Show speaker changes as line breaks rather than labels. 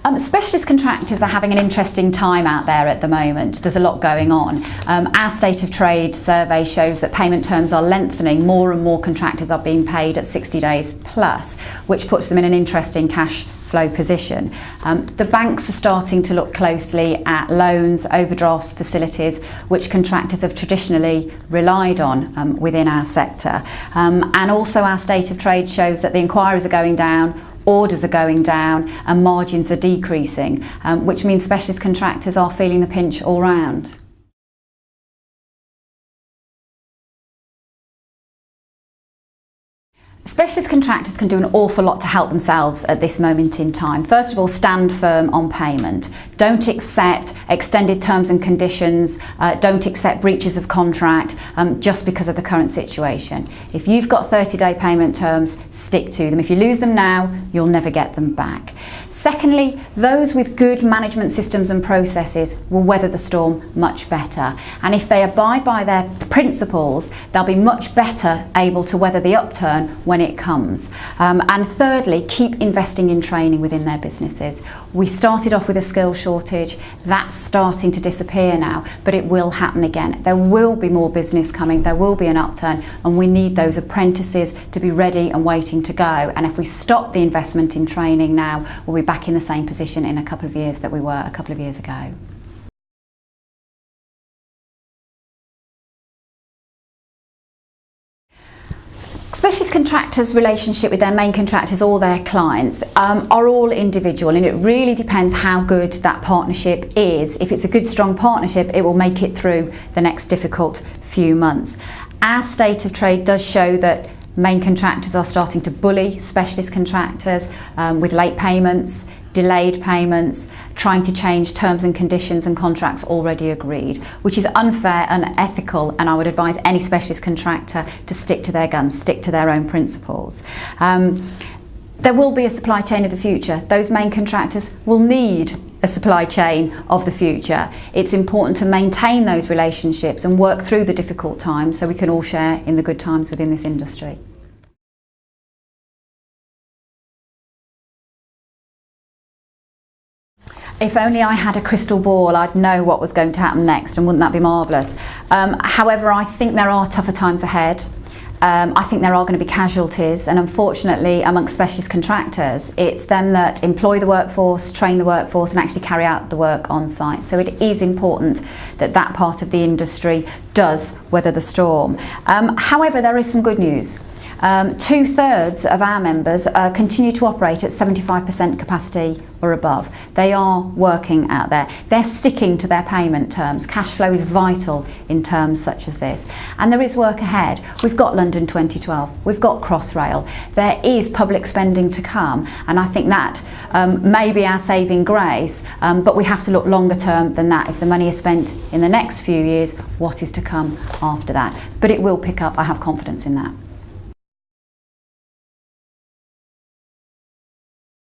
Specialist contractors are having an interesting time out there at the moment. There's a lot going on. Our State of Trade survey shows that payment terms are lengthening. More and more contractors are being paid at 60 days plus, which puts them in an interesting cash flow position. The banks are starting to look closely at loans, overdrafts, facilities, which contractors have traditionally relied on within our sector. And also our State of Trade shows that the inquiries are going down, orders are going down and margins are decreasing, which means specialist contractors are feeling the pinch all round. Specialist contractors can do an awful lot to help themselves at this moment in time. First of all, stand firm on payment. Don't accept extended terms and conditions. Don't accept breaches of contract just because of the current situation. If you've got 30-day payment terms, stick to them. If you lose them now, you'll never get them back. Secondly, those with good management systems and processes will weather the storm much better. And if they abide by their principles, they'll be much better able to weather the upturn when it comes. And thirdly, keep investing in training within their businesses. We started off with a skill shortage. That's starting to disappear now, but it will happen again. There will be more business coming, there will be an upturn, and we need those apprentices to be ready and waiting to go. And if we stop the investment in training now, we'll be back in the same position in a couple of years that we were a couple of years ago. Specialist contractors' relationship with their main contractors or their clients are all individual, and it really depends how good that partnership is. If it's a good, strong partnership, it will make it through the next difficult few months. Our State of Trade does show that main contractors are starting to bully specialist contractors with late payments, delayed payments, trying to change terms and conditions and contracts already agreed, which is unfair and unethical, and I would advise any specialist contractor to stick to their guns, stick to their own principles. There will be a supply chain of the future. Those main contractors will need a supply chain of the future. It's important to maintain those relationships and work through the difficult times so we can all share in the good times within this industry. If only I had a crystal ball, I'd know what was going to happen next, and wouldn't that be marvellous? However, I think there are tougher times ahead. I think there are going to be casualties, and unfortunately amongst specialist contractors, it's them that employ the workforce, train the workforce and actually carry out the work on site. So it is important that that part of the industry does weather the storm. However, there is some good news. 2/3 of our members continue to operate at 75% capacity or above. They are working out there. They're sticking to their payment terms. Cash flow is vital in terms such as this. And there is work ahead. We've got London 2012. We've got Crossrail. There is public spending to come. And I think that may be our saving grace. But we have to look longer term than that. If the money is spent in the next few years, what is to come after that? But it will pick up. I have confidence in that.